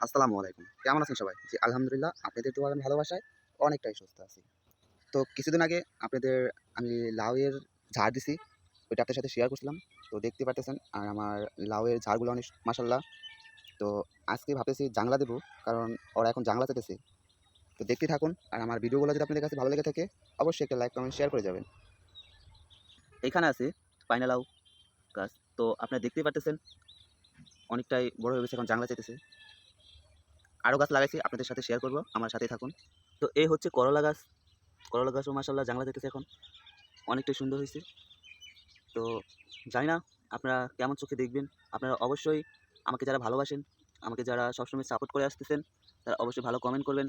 আসসালামু আলাইকুম। কেমন আছেন সবাই? জি, আলহামদুলিল্লাহ আপনাদের দোয়া এবং ভালোবাসায় অনেকটাই সুস্থ আছি। তো কিছুদিন আগে আপনাদের আমি লাউয়ের ঝাড় দিছি, ওইটা আপনাদের সাথে শেয়ার করছিলাম। তো দেখতে পারতেছেন আর আমার লাউয়ের ঝাড়গুলো অনেক মাশাআল্লাহ। তো আজকে ভাবতেছি জাংলা দেবো, কারণ ওরা এখন জাংলা চাইতেছে। তো দেখতে থাকুন আর আমার ভিডিওগুলো যদি আপনাদের কাছে ভালো লেগে থাকে, অবশ্যই একটা লাইক, কমেন্ট, শেয়ার করে যাবেন। এইখানে আছে পাইনা লাউ গাছ। তো আপনারা দেখতেই পারতেছেন অনেকটাই বড় হয়ে গেছে, এখন জাংলা চাইতেছে। আরও গাছ লাগাইছি, আপনাদের সাথে শেয়ার করব, আমার সাথেই থাকুন। তো এই হচ্ছে করলা গাছ। করলা গাছও মাশাআল্লাহ জাংলা দিতেছে এখন। অনেকটাই সুন্দর হইছে। তো জানি না আপনারা কেমন চোখে দেখবেন। আপনারা অবশ্যই আমাকে যারা ভালোবাসেন, আমাকে যারা সবসময় সাপোর্ট করে আসতেছেন, তারা অবশ্যই ভালো কমেন্ট করবেন।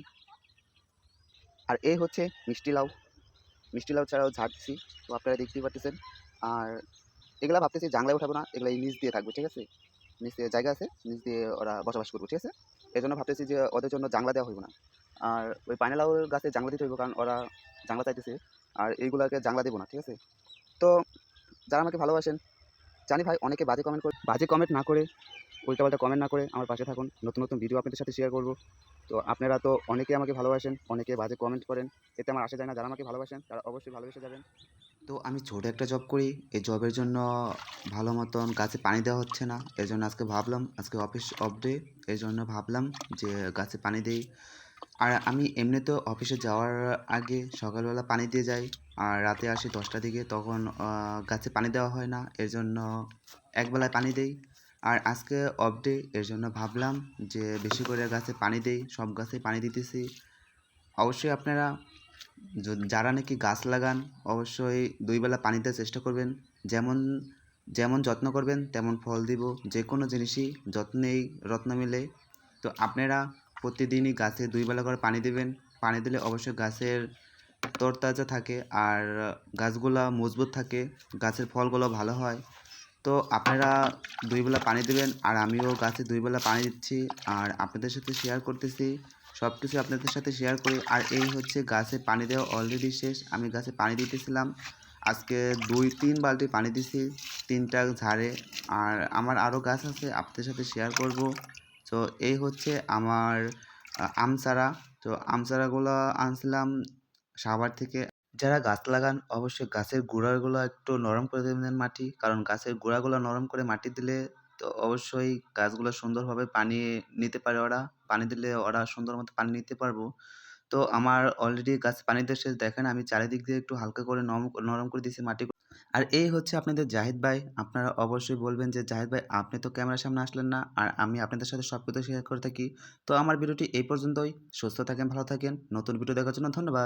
আর এই হচ্ছে মিষ্টি লাউ। মিষ্টি লাউ ছাড়াও ঝাড় দিছি। তো আপনারা দেখতেই পারতেছেন। আর এগুলা ভাবতেছি জাংলায় উঠাবো না, এগুলা এই নিচ দিয়ে থাকবে, ঠিক আছে? নিচে জায়গা আছে, নিচ দিয়ে ওরা বসবাস করবে, ঠিক আছে? এজন্য ভাবতেছি যে ওদের জন্য জাংলা দেওয়া হইব না। আর ওই পাইনা লাউর গাছে জাংলা দিতে হইব, কারণ ওরা জাংলা চাইতেছে। আর এইগুলাকে জাংলা দেব না, ঠিক আছে? তো যারা আমাকে ভালোবাসেন, জানি ভাই অনেকে বাজে কমেন্ট না করে, উল্টাপাল্টা কমেন্ট না করে আমার পাশে থাকুন। নতুন, নতুন ভিডিও আপনাদের সাথে শেয়ার করব। তো আপনারা তো অনেকেই আমাকে ভালোবাসেন, অনেকে বাজে কমেন্ট করেন। এতে আমার আশা যায় না। যারা আমাকে ভালোবাসেন তারা অবশ্যই ভালোবেসে যাবেন। তো আমি ছোট একটা জব করি। এই জবের জন্য ভালো মতন গাছে পানি দেওয়া হচ্ছে না। এজন্য আজকে ভাবলাম, আজকে অফিস অফ ডে, এজন্য ভাবলাম যে গাছে পানি দেই। আর আমি এমনিতেও অফিসে যাওয়ার আগে সকালবেলা পানি দিয়ে যাই। আর রাতে আসি ১০টার দিকে, তখন গাছে পানি দেওয়া হয় না। এর জন্য একবেলায় পানি দেই। আর আজকে অফ ডে, এর জন্য ভাবলাম যে বেশি করে গাছে পানি দেই। সব গাছেই পানি দিতেছি। অবশ্যই আপনারা যারা নাকি গাছ লাগান, অবশ্যই ২ বেলা পানি দেওয়ার চেষ্টা করবেন। যেমন যেমন যত্ন করবেন তেমন ফল দিব। যেকোনো জিনিসই যত্নেই রত্ন মেলে। তো আপনারা প্রতিদিনই গাছে ২ বেলা করে পানি দিবেন। পানি দিলে অবশ্যই গাছের তরতাজা থাকে আর গাছগুলা মজবুত থাকে, গাছের ফলগুলো ভালো হয়। তো আপনারা ২ বেলা পানি দিবেন আর আমিও গাছে ২ বেলা পানি দিচ্ছি আর আপনাদের সাথে শেয়ার করতেছি। সব কিছু আপনাদের সাথে শেয়ার করি। আর এই হচ্ছে গাছে পানি দেওয়া অলরেডি শেষ। আমি গাছে পানি দিতেছিলাম। আজকে ২-৩ বালতি পানি দিছি ৩টা ঝাড়ে। আর আমার আরও গাছ আছে, আপনাদের সাথে শেয়ার করব। তো এই হচ্ছে আমার আম চারা। তো আম চারাগুলো আনছিলাম সাভার থেকে। যারা গাছ লাগান অবশ্যই গাছের গোড়াগুলো একটু নরম করে দেবেন মাটি, কারণ গাছের গোড়াগুলো নরম করে মাটি দিলে তো অবশ্যই গাছগুলো সুন্দরভাবে পানি নিতে পারে ওরা। পানি দিলে ওরা সুন্দর মতো পানি নিতে পারবো। তো আমার অলরেডি গাছ পানি দেওয়া শেষ। দেখেন আমি চারিদিক দিয়ে একটু হালকা করে নরম করে দিয়েছি মাটি। আর এই হচ্ছে আপনাদের জাহিদ ভাই। আপনারা অবশ্যই বলবেন যে জাহিদ ভাই আপনি তো ক্যামেরার সামনে আসলেন না। আর আমি আপনাদের সাথে সব কিছু শেয়ার করে থাকি। তো আমার ভিডিওটি এই পর্যন্তই। সুস্থ থাকেন, ভালো থাকেন। নতুন ভিডিও দেখার জন্য ধন্যবাদ।